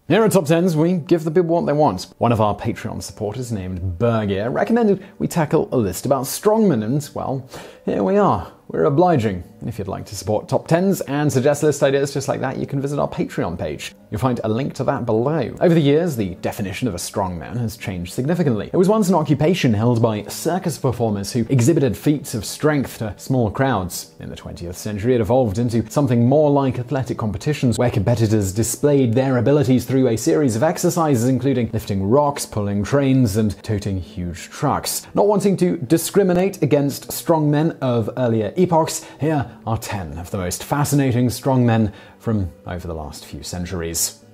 Here at TopTenz, we give the people what they want. One of our Patreon supporters, named Bergier, recommended we tackle a list about strongmen, and, well, here we are. We're obliging. If you'd like to support TopTenz and suggest list ideas just like that, you can visit our Patreon page. You'll find a link to that below. Over the years, the definition of a strongman has changed significantly. It was once an occupation held by circus performers who exhibited feats of strength to small crowds. In the 20th century, it evolved into something more like athletic competitions where competitors displayed their abilities through a series of exercises including lifting rocks, pulling trains, and toting huge trucks. Not wanting to discriminate against strongmen of earlier epochs, here are 10 of the most fascinating strongmen from over the last few centuries.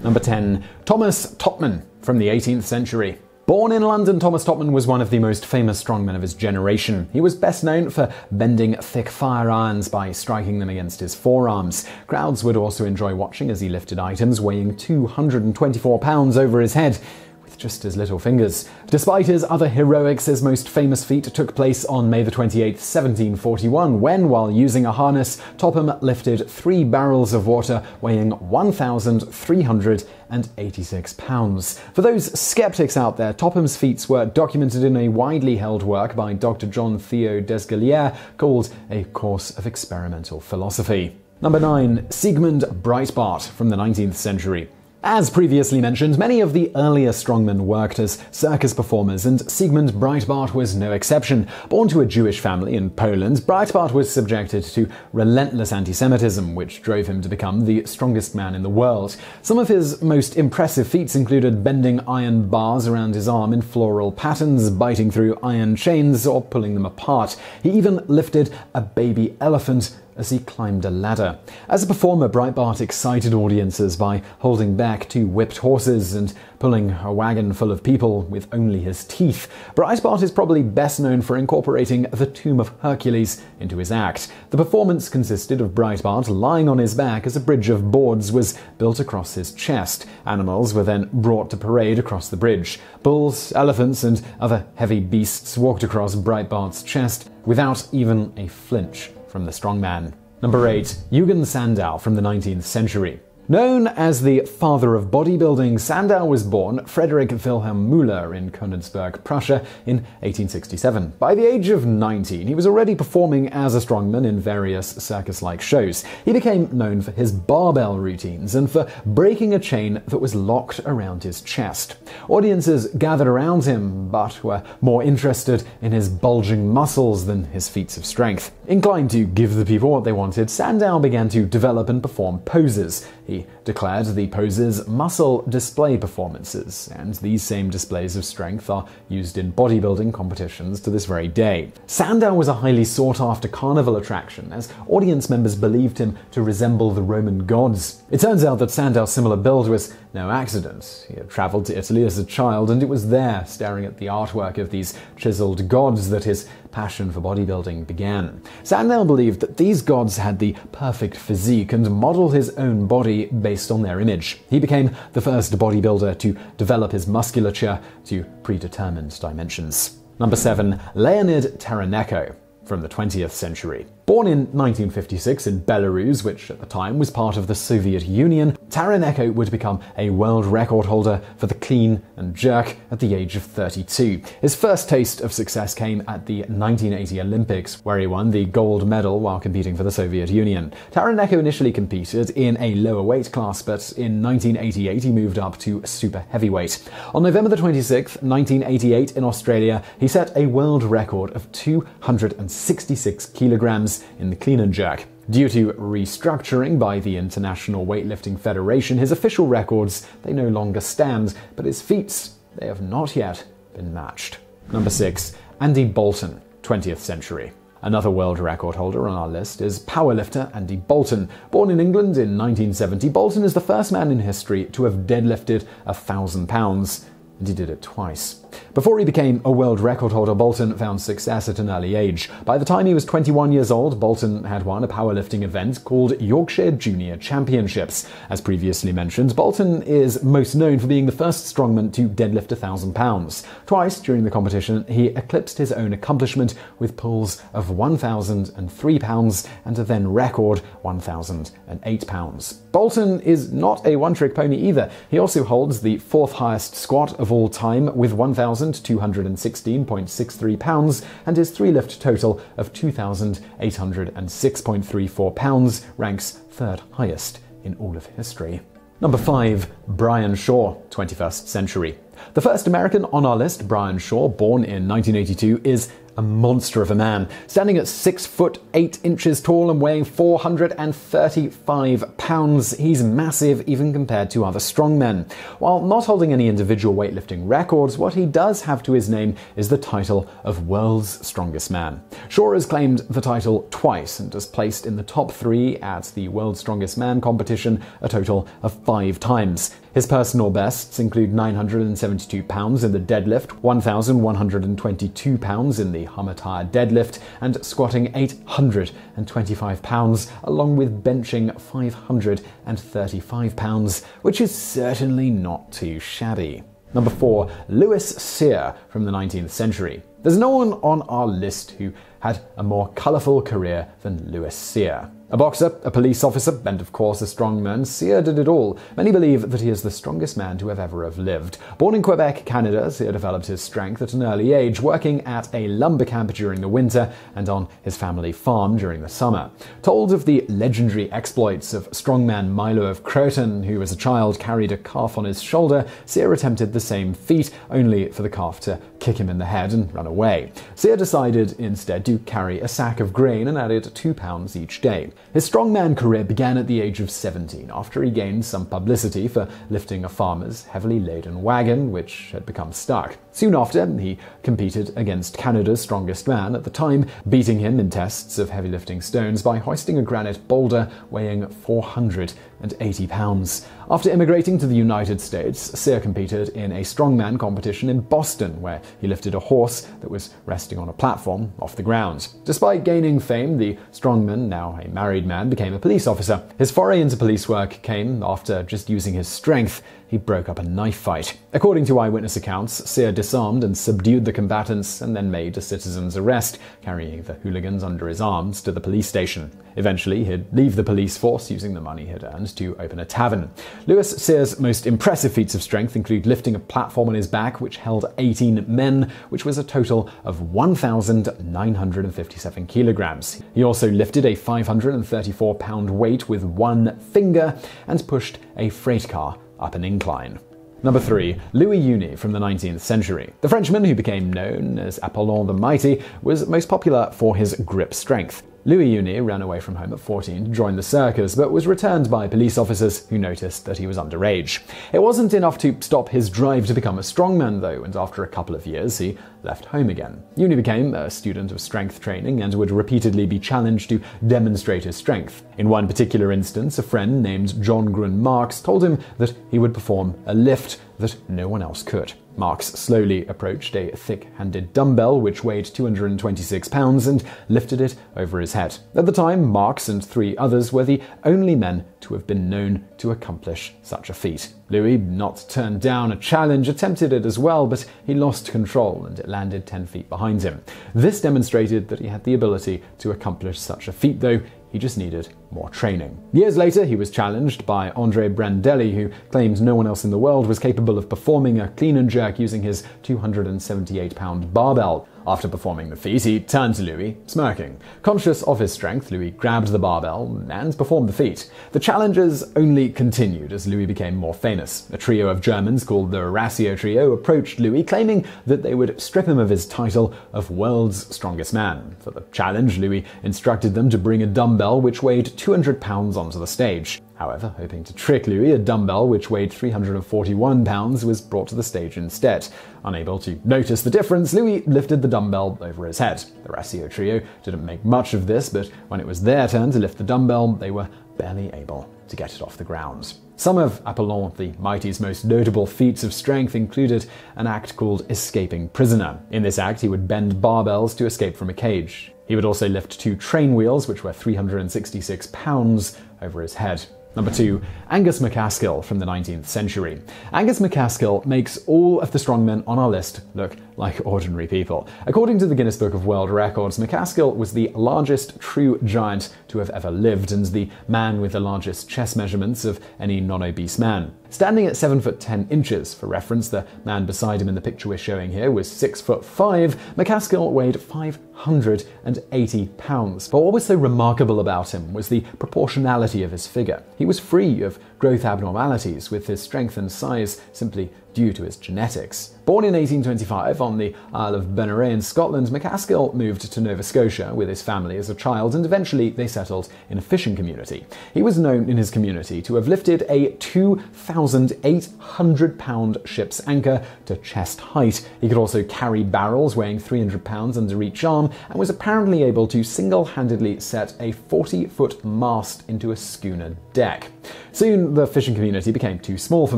Number 10. Thomas Topham from the 18th century. Born in London, Thomas Topham was one of the most famous strongmen of his generation. He was best known for bending thick fire irons by striking them against his forearms. Crowds would also enjoy watching as he lifted items weighing 224 pounds over his head with just his little fingers. Despite his other heroics, his most famous feat took place on May 28, 1741, when, while using a harness, Topham lifted 3 barrels of water weighing 1,386 pounds. For those skeptics out there, Topham's feats were documented in a widely held work by Dr. John Theo Desgalliers called A Course of Experimental Philosophy. Number 9. Siegmund Breitbart from the 19th century. As previously mentioned, many of the earlier strongmen worked as circus performers, and Siegmund Breitbart was no exception. Born to a Jewish family in Poland, Breitbart was subjected to relentless anti-Semitism, which drove him to become the strongest man in the world. Some of his most impressive feats included bending iron bars around his arm in floral patterns, biting through iron chains, or pulling them apart. He even lifted a baby elephant as he climbed a ladder. As a performer, Breitbart excited audiences by holding back 2 whipped horses and pulling a wagon full of people with only his teeth. Breitbart is probably best known for incorporating the Tomb of Hercules into his act. The performance consisted of Breitbart lying on his back as a bridge of boards was built across his chest. Animals were then brought to parade across the bridge. Bulls, elephants, and other heavy beasts walked across Breitbart's chest without even a flinch from the strongman. Number 8. Eugen Sandow from the 19th century. Known as the father of bodybuilding, Sandow was born Friedrich Wilhelm Müller in Königsberg, Prussia in 1867. By the age of 19, he was already performing as a strongman in various circus-like shows. He became known for his barbell routines and for breaking a chain that was locked around his chest. Audiences gathered around him, but were more interested in his bulging muscles than his feats of strength. Inclined to give the people what they wanted, Sandow began to develop and perform poses. He declared the poses muscle display performances, and these same displays of strength are used in bodybuilding competitions to this very day. Sandow was a highly sought-after carnival attraction, as audience members believed him to resemble the Roman gods. It turns out that Sandow's similar build was no accident. He had traveled to Italy as a child, and it was there, staring at the artwork of these chiseled gods, that his passion for bodybuilding began. Sandow believed that these gods had the perfect physique and modeled his own body based on their image. He became the first bodybuilder to develop his musculature to predetermined dimensions. Number 7. Leonid Taranenko from the 20th century. Born in 1956 in Belarus, which at the time was part of the Soviet Union, Taranenko would become a world record holder for the clean and jerk at the age of 32. His first taste of success came at the 1980 Olympics, where he won the gold medal while competing for the Soviet Union. Taranenko initially competed in a lower weight class, but in 1988 he moved up to super heavyweight. On November 26, 1988 in Australia, he set a world record of 266 kilograms in the clean and jerk. Due to restructuring by the International Weightlifting Federation, his official records, they no longer stand, but his feats, they have not yet been matched. Number 6. Andy Bolton, 20th century. Another world record holder on our list is powerlifter Andy Bolton. Born in England in 1970, Bolton is the first man in history to have deadlifted 1,000 pounds. and he did it twice. Before he became a world record holder, Bolton found success at an early age. By the time he was 21 years old, Bolton had won a powerlifting event called Yorkshire Junior Championships. As previously mentioned, Bolton is most known for being the first strongman to deadlift 1,000 pounds. Twice during the competition, he eclipsed his own accomplishment with pulls of 1,003 pounds and a then record 1,008 pounds. Bolton is not a one-trick pony either. He also holds the fourth highest squat of all time with 1,216.63 pounds, and his three-lift total of 2,806.34 pounds ranks third highest in all of history. Number 5. Brian Shaw, 21st century. The first American on our list, Brian Shaw, born in 1982, is a monster of a man. Standing at 6 foot 8 inches tall and weighing 435 pounds, he's massive even compared to other strongmen. While not holding any individual weightlifting records, what he does have to his name is the title of World's Strongest Man. Shaw has claimed the title twice and has placed in the top 3 at the World's Strongest Man competition a total of 5 times. His personal bests include 972 pounds in the deadlift, 1,122 pounds in the Hummer-Tire deadlift, and squatting 825 pounds, along with benching 535 pounds, which is certainly not too shabby. Number 4. Louis Cyr from the 19th century. There's no one on our list who had a more colourful career than Louis Cyr. A boxer, a police officer, and of course a strongman, Cyr did it all. Many believe that he is the strongest man to ever have lived. Born in Quebec, Canada, Cyr developed his strength at an early age, working at a lumber camp during the winter and on his family farm during the summer. Told of the legendary exploits of strongman Milo of Croton, who as a child carried a calf on his shoulder, Cyr attempted the same feat, only for the calf to kick him in the head and run away. Cyr decided instead to carry a sack of grain and added 2 pounds each day. His strongman career began at the age of 17, after he gained some publicity for lifting a farmer's heavily laden wagon, which had become stuck. Soon after, he competed against Canada's strongest man at the time, beating him in tests of heavy lifting stones by hoisting a granite boulder weighing 480 pounds. After immigrating to the United States, Cyr competed in a strongman competition in Boston, where he lifted a horse that was resting on a platform off the ground. Despite gaining fame, the strongman, now a married man, became a police officer. His foray into police work came after just using his strength. He broke up a knife fight. According to eyewitness accounts, Cyr disarmed and subdued the combatants and then made a citizen's arrest, carrying the hooligans under his arms to the police station. Eventually, he'd leave the police force using the money he'd earned to open a tavern. Louis Cyr's most impressive feats of strength include lifting a platform on his back which held 18 men, which was a total of 1,957 kilograms. He also lifted a 534-pound weight with one finger and pushed a freight car up an incline. Number 3. Louis Uni from the 19th century. The Frenchman, who became known as Apollon the Mighty, was most popular for his grip strength. Louis Uni ran away from home at 14 to join the circus, but was returned by police officers who noticed that he was underage. It wasn't enough to stop his drive to become a strongman, though, and after a couple of years, he left home again. Uni became a student of strength training and would repeatedly be challenged to demonstrate his strength. In one particular instance, a friend named John Grun Marks told him that he would perform a lift that no one else could. Marks slowly approached a thick-handed dumbbell which weighed 226 pounds and lifted it over his head. At the time, Marks and 3 others were the only men to have been known to accomplish such a feat. Louis, not turned down a challenge, attempted it as well, but he lost control and it landed 10 feet behind him. This demonstrated that he had the ability to accomplish such a feat, though he just needed more training. Years later, he was challenged by Andre Brandelli, who claimed no one else in the world was capable of performing a clean and jerk using his 278-pound barbell. After performing the feat, he turned to Louis, smirking. Conscious of his strength, Louis grabbed the barbell and performed the feat. The challenges only continued as Louis became more famous. A trio of Germans called the Ratio Trio approached Louis, claiming that they would strip him of his title of World's Strongest Man. For the challenge, Louis instructed them to bring a dumbbell which weighed 200 pounds onto the stage. However, hoping to trick Louis, a dumbbell which weighed 341 pounds was brought to the stage instead. Unable to notice the difference, Louis lifted the dumbbell over his head. The Ratio Trio didn't make much of this, but when it was their turn to lift the dumbbell, they were barely able to get it off the ground. Some of Apollon the Mighty's most notable feats of strength included an act called escaping prisoner. In this act, he would bend barbells to escape from a cage. He would also lift 2 train wheels, which were 366 pounds, over his head. Number 2, Angus MacAskill from the 19th century. Angus MacAskill makes all of the strongmen on our list look like ordinary people. According to the Guinness Book of World Records, MacAskill was the largest true giant to have ever lived and the man with the largest chest measurements of any non-obese man. Standing at 7 foot 10 inches, for reference, the man beside him in the picture we're showing here was 6 foot 5. MacAskill weighed 580 pounds. But what was so remarkable about him was the proportionality of his figure. He was free of growth abnormalities, with his strength and size simply due to his genetics. Born in 1825 on the Isle of Benares in Scotland, MacAskill moved to Nova Scotia with his family as a child, and eventually they settled in a fishing community. He was known in his community to have lifted a 2,800-pound ship's anchor to chest height. He could also carry barrels weighing 300 pounds under each arm, and was apparently able to single-handedly set a 40-foot mast into a schooner deck. Soon, the fishing community became too small for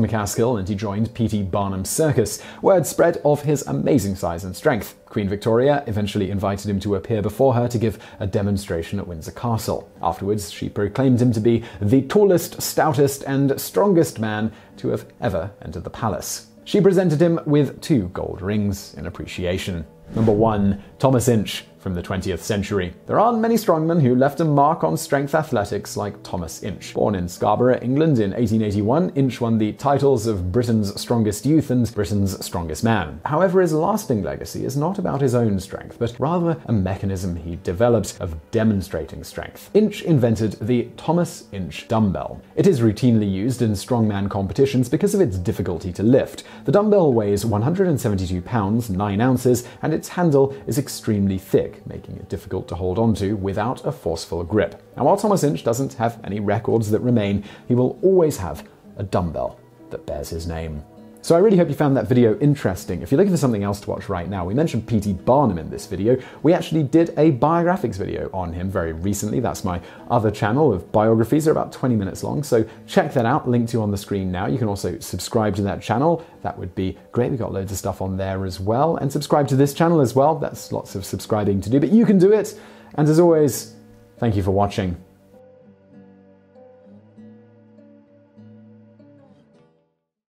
MacAskill, and he joined P.T. Barnum's circus. Word spread of his amazing size and strength. Queen Victoria eventually invited him to appear before her to give a demonstration at Windsor Castle. Afterwards, she proclaimed him to be the tallest, stoutest, and strongest man to have ever entered the palace. She presented him with 2 gold rings in appreciation. Number 1, Thomas Inch from the 20th century. There aren't many strongmen who left a mark on strength athletics like Thomas Inch. Born in Scarborough, England in 1881, Inch won the titles of Britain's Strongest Youth and Britain's Strongest Man. However, his lasting legacy is not about his own strength, but rather a mechanism he developed of demonstrating strength. Inch invented the Thomas Inch dumbbell. It is routinely used in strongman competitions because of its difficulty to lift. The dumbbell weighs 172 pounds, 9 ounces, and its handle is extremely thick, making it difficult to hold onto without a forceful grip. And while Thomas Inch doesn't have any records that remain, he will always have a dumbbell that bears his name. So I really hope you found that video interesting. If you're looking for something else to watch right now, we mentioned P.T. Barnum in this video. We actually did a biographics video on him very recently. That's my other channel of biographies. They're about 20 minutes long, so check that out. Link to you on the screen now. You can also subscribe to that channel. That would be great. We've got loads of stuff on there as well. And subscribe to this channel as well. That's lots of subscribing to do, but you can do it. And as always, thank you for watching.